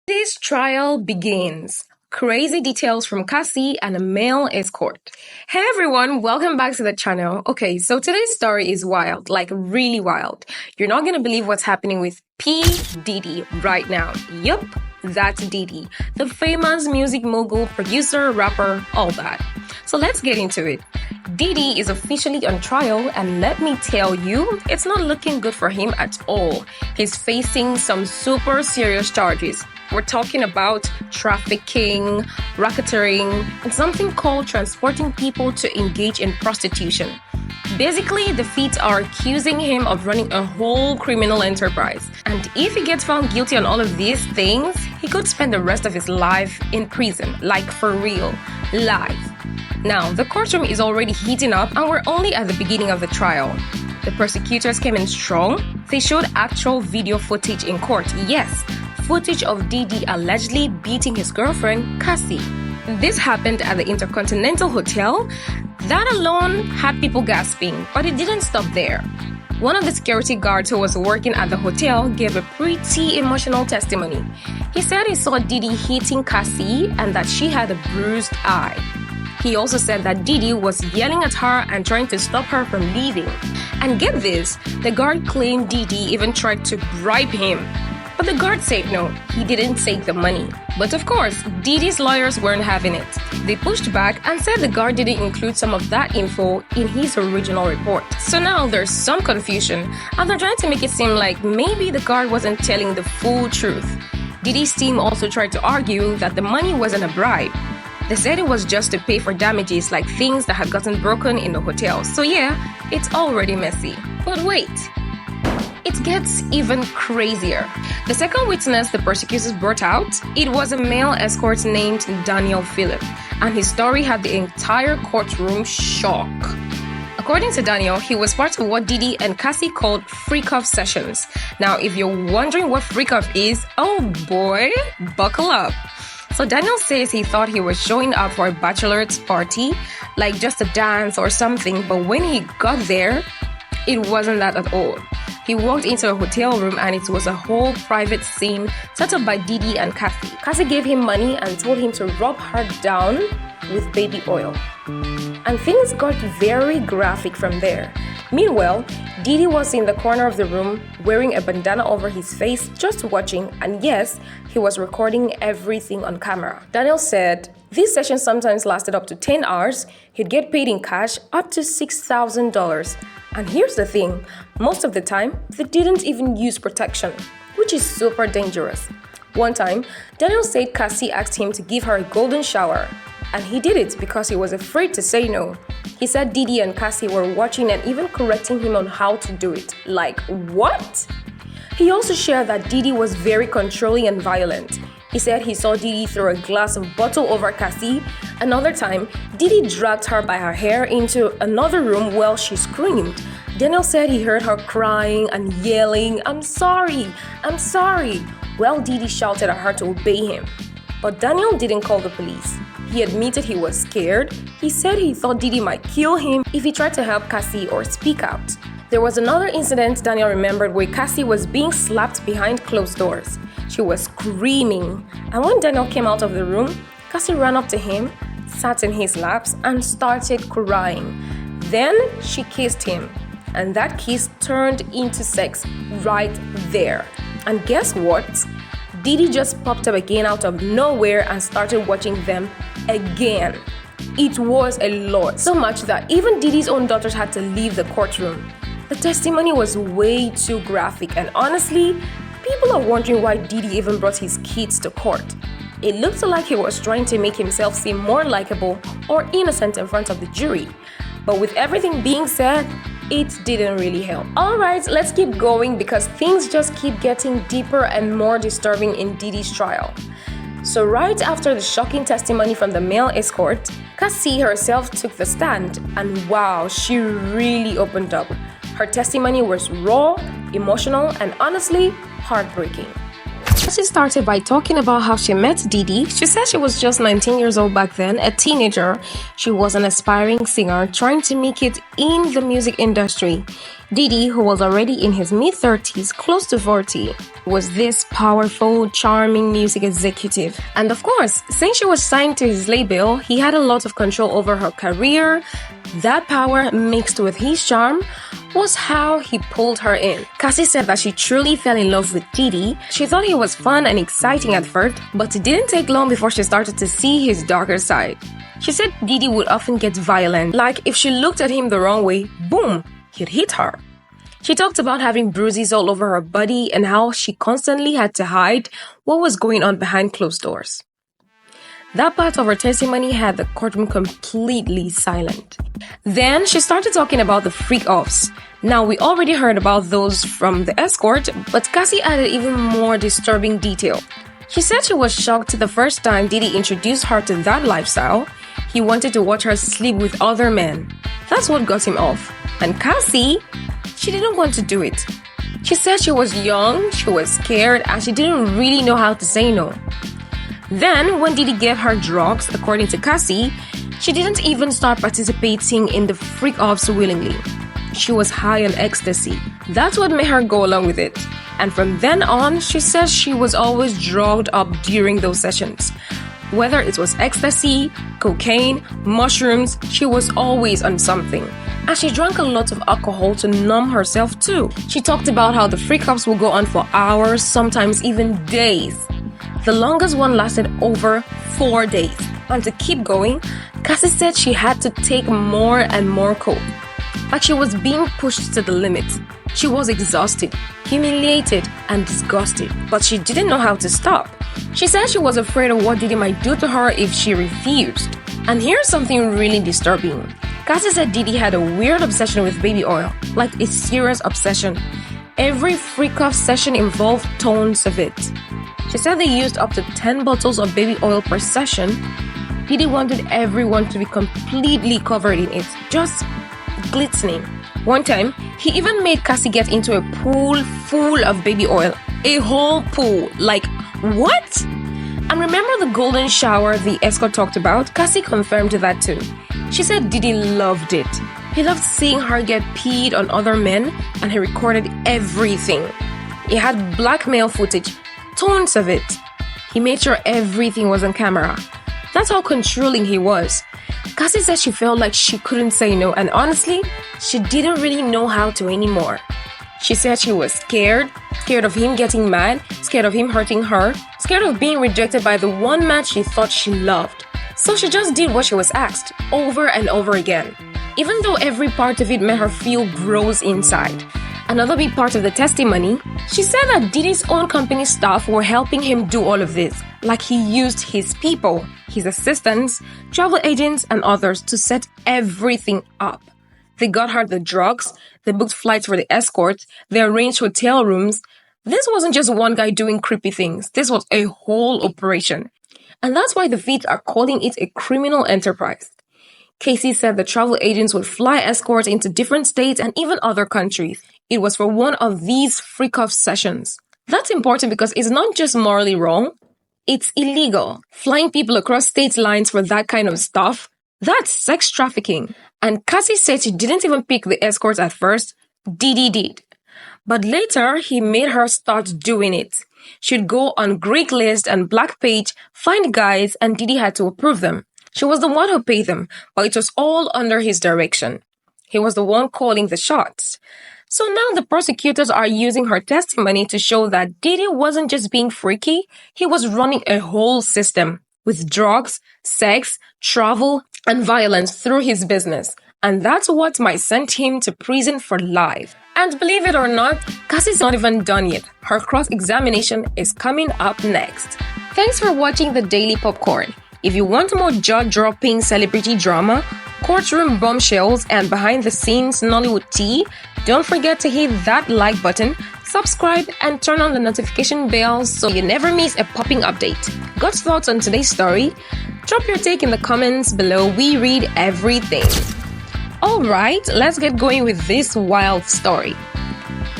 This trial begins. Crazy details from Cassie and a male escort. Hey everyone, welcome back to the channel. Okay, so today's story is wild, like really wild. You're not gonna believe what's happening with P. Diddy right now. Yup, that's Diddy, the famous music mogul, producer, rapper, all that. So let's get into it. Diddy is officially on trial, and let me tell you, it's not looking good for him at all. He's facing some super serious charges. We're talking about trafficking, racketeering, and something called transporting people to engage in prostitution. Basically, the feds are accusing him of running a whole criminal enterprise. And if he gets found guilty on all of these things, he could spend the rest of his life in prison, like for real, live. Now, the courtroom is already heating up and we're only at the beginning of the trial. The prosecutors came in strong. They showed actual video footage in court, yes, footage of Diddy allegedly beating his girlfriend, Cassie. This happened at the Intercontinental Hotel. That alone had people gasping, but it didn't stop there. One of the security guards who was working at the hotel gave a pretty emotional testimony. He said he saw Diddy hitting Cassie and that she had a bruised eye. He also said that Diddy was yelling at her and trying to stop her from leaving. And get this, the guard claimed Diddy even tried to bribe him. But the guard said no, he didn't take the money. But of course, Diddy's lawyers weren't having it. They pushed back and said the guard didn't include some of that info in his original report. So now there's some confusion, and they're trying to make it seem like maybe the guard wasn't telling the full truth. Diddy's team also tried to argue that the money wasn't a bribe. They said it was just to pay for damages like things that had gotten broken in the hotel. So yeah, it's already messy. But wait, it gets even crazier. The second witness the prosecutors brought out, it was a male escort named Daniel Phillip, and his story had the entire courtroom shocked. According to Daniel, he was part of what Diddy and Cassie called freak-off sessions. Now, if you're wondering what freak-off is, oh boy, buckle up. So Daniel says he thought he was showing up for a bachelorette party, like just a dance or something, but when he got there, it wasn't that at all. He walked into a hotel room and it was a whole private scene set up by Diddy and Cassie. Cassie gave him money and told him to rub her down with baby oil. And things got very graphic from there. Meanwhile, Diddy was in the corner of the room wearing a bandana over his face, just watching, and yes, he was recording everything on camera. Daniel said, these sessions sometimes lasted up to 10 hours. He'd get paid in cash up to $6,000. And here's the thing, most of the time, they didn't even use protection, which is super dangerous. One time, Daniel said Cassie asked him to give her a golden shower, and he did it because he was afraid to say no. He said Diddy and Cassie were watching and even correcting him on how to do it. Like, what? He also shared that Diddy was very controlling and violent. He said he saw Diddy throw a glass of bottle over Cassie. Another time, Diddy dragged her by her hair into another room while she screamed. Daniel said he heard her crying and yelling, I'm sorry, while Diddy shouted at her to obey him. But Daniel didn't call the police. He admitted he was scared. He said he thought Diddy might kill him if he tried to help Cassie or speak out. There was another incident Daniel remembered where Cassie was being slapped behind closed doors. She was screaming, and when Daniel came out of the room, Cassie ran up to him, sat in his laps, and started crying. Then she kissed him, and that kiss turned into sex right there. And guess what? Diddy just popped up again out of nowhere and started watching them again. It was a lot, so much that even Diddy's own daughters had to leave the courtroom. The testimony was way too graphic, and honestly, people are wondering why Diddy even brought his kids to court. It looked like he was trying to make himself seem more likable or innocent in front of the jury. But with everything being said, it didn't really help. Alright, let's keep going because things just keep getting deeper and more disturbing in Diddy's trial. So right after the shocking testimony from the male escort, Cassie herself took the stand, and wow, she really opened up. Her testimony was raw, emotional, and honestly, heartbreaking. She started by talking about how she met Diddy. She said she was just 19 years old back then, a teenager. She was an aspiring singer trying to make it in the music industry. Diddy, who was already in his mid-30s, close to 40, was this powerful, charming music executive. And of course, since she was signed to his label, he had a lot of control over her career. That power, mixed with his charm, was how he pulled her in. Cassie said that she truly fell in love with Diddy. She thought he was fun and exciting at first, but it didn't take long before she started to see his darker side. She said Diddy would often get violent, like if she looked at him the wrong way, boom, he'd hit her. She talked about having bruises all over her body and how she constantly had to hide what was going on behind closed doors. That part of her testimony had the courtroom completely silent. Then she started talking about the freak-offs. Now, we already heard about those from the escort, but Cassie added even more disturbing detail. She said she was shocked the first time Diddy introduced her to that lifestyle. He wanted to watch her sleep with other men. That's what got him off. And Cassie, she didn't want to do it. She said she was young, she was scared, and she didn't really know how to say no. Then, when Diddy gave her drugs, according to Cassie, she didn't even start participating in the freak-offs willingly. She was high on ecstasy. That's what made her go along with it. And from then on, she says she was always drugged up during those sessions. Whether it was ecstasy, cocaine, mushrooms, she was always on something. And she drank a lot of alcohol to numb herself too. She talked about how the freak-offs would go on for hours, sometimes even days. The longest one lasted over 4 days. And to keep going, Cassie said she had to take more and more coke. Like she was being pushed to the limit. She was exhausted, humiliated, and disgusted. But she didn't know how to stop. She said she was afraid of what Diddy might do to her if she refused. And here's something really disturbing. Cassie said Diddy had a weird obsession with baby oil. Like a serious obsession. Every freak-off session involved tons of it. She said they used up to 10 bottles of baby oil per session. Diddy wanted everyone to be completely covered in it, just glistening. One time, he even made Cassie get into a pool full of baby oil. A whole pool. Like, what? And remember the golden shower the escort talked about? Cassie confirmed that too. She said Diddy loved it. He loved seeing her get peed on other men, and he recorded everything. He had blackmail footage. Tons of it. He made sure everything was on camera. That's how controlling he was. Cassie said she felt like she couldn't say no, and honestly, she didn't really know how to anymore. She said she was scared of him getting mad, scared of him hurting her, scared of being rejected by the one man she thought she loved. So she just did what she was asked, over and over again. Even though every part of it made her feel gross inside. Another big part of the testimony, she said that Diddy's own company staff were helping him do all of this. Like he used his people, his assistants, travel agents, and others to set everything up. They got her the drugs, they booked flights for the escort, they arranged hotel rooms. This wasn't just one guy doing creepy things. This was a whole operation. And that's why the Feds are calling it a criminal enterprise. Cassie said the travel agents would fly escorts into different states and even other countries. It was for one of these freak-off sessions. That's important because it's not just morally wrong, it's illegal. Flying people across state lines for that kind of stuff, that's sex trafficking. And Cassie said she didn't even pick the escorts at first, Diddy did. But later, he made her start doing it. She'd go on Craigslist and Blackpage, find guys, and Diddy had to approve them. She was the one who paid them, but it was all under his direction. He was the one calling the shots. So now the prosecutors are using her testimony to show that Diddy wasn't just being freaky, he was running a whole system with drugs, sex, travel, and violence through his business. And that's what might send him to prison for life. And believe it or not, Cassie's not even done yet. Her cross-examination is coming up next. Thanks for watching the Daily Popcorn. If you want more jaw-dropping celebrity drama, courtroom bombshells, and behind-the-scenes Nollywood tea, don't forget to hit that like button, subscribe, and turn on the notification bell so you never miss a popping update. Got thoughts on today's story? Drop your take in the comments below. We read everything. Alright, let's get going with this wild story.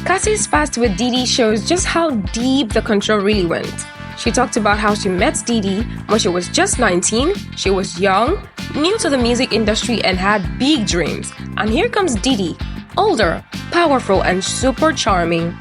Cassie's past with Diddy shows just how deep the control really went. She talked about how she met Diddy when she was just 19, she was young, new to the music industry and had big dreams. And here comes Diddy, older, powerful and super charming.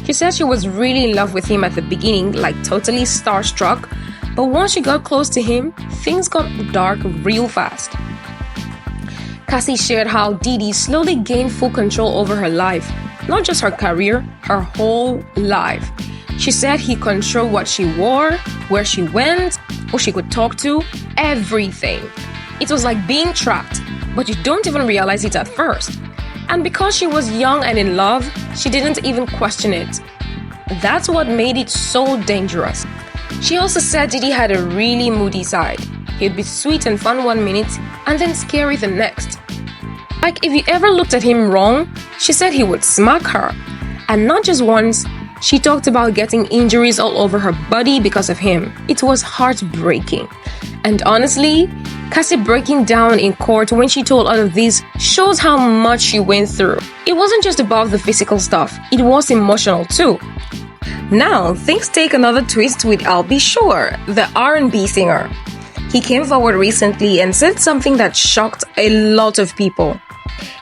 She said she was really in love with him at the beginning, like totally starstruck, but once she got close to him, things got dark real fast. Cassie shared how Diddy slowly gained full control over her life, not just her career, her whole life. She said he controlled what she wore, where she went, who she could talk to, everything. It was like being trapped, but you don't even realize it at first. And because she was young and in love, she didn't even question it. That's what made it so dangerous. She also said Diddy had a really moody side. He'd be sweet and fun one minute, and then scary the next. Like if you ever looked at him wrong, she said he would smack her. And not just once, she talked about getting injuries all over her body because of him. It was heartbreaking. And honestly, Cassie breaking down in court when she told all of this shows how much she went through. It wasn't just about the physical stuff, it was emotional too. Now, things take another twist with I'll Be Sure, the R&B singer. He came forward recently and said something that shocked a lot of people.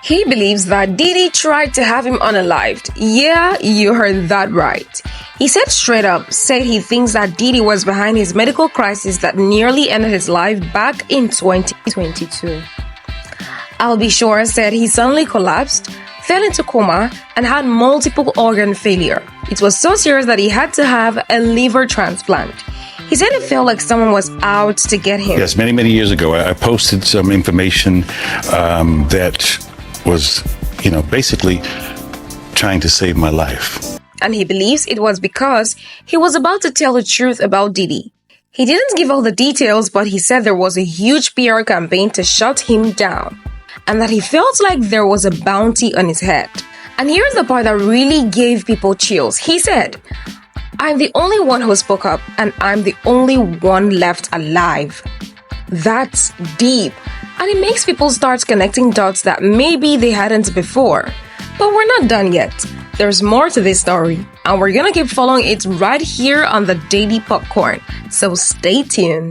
He believes that Diddy tried to have him unalived. Yeah, you heard that right. He said straight up, said he thinks that Diddy was behind his medical crisis that nearly ended his life back in 2022. I'll Be Sure said he suddenly collapsed, fell into coma, and had multiple organ failure. It was so serious that he had to have a liver transplant. He said it felt like someone was out to get him. Yes, many years ago, I posted some information that was, basically trying to save my life. And he believes it was because he was about to tell the truth about Diddy. He didn't give all the details, but he said there was a huge PR campaign to shut him down, and that he felt like there was a bounty on his head. And here's the part that really gave people chills. He said, "I'm the only one who spoke up, and I'm the only one left alive." That's deep. And it makes people start connecting dots that maybe they hadn't before. But we're not done yet. There's more to this story, and we're gonna keep following it right here on the Daily Popcorn. So stay tuned.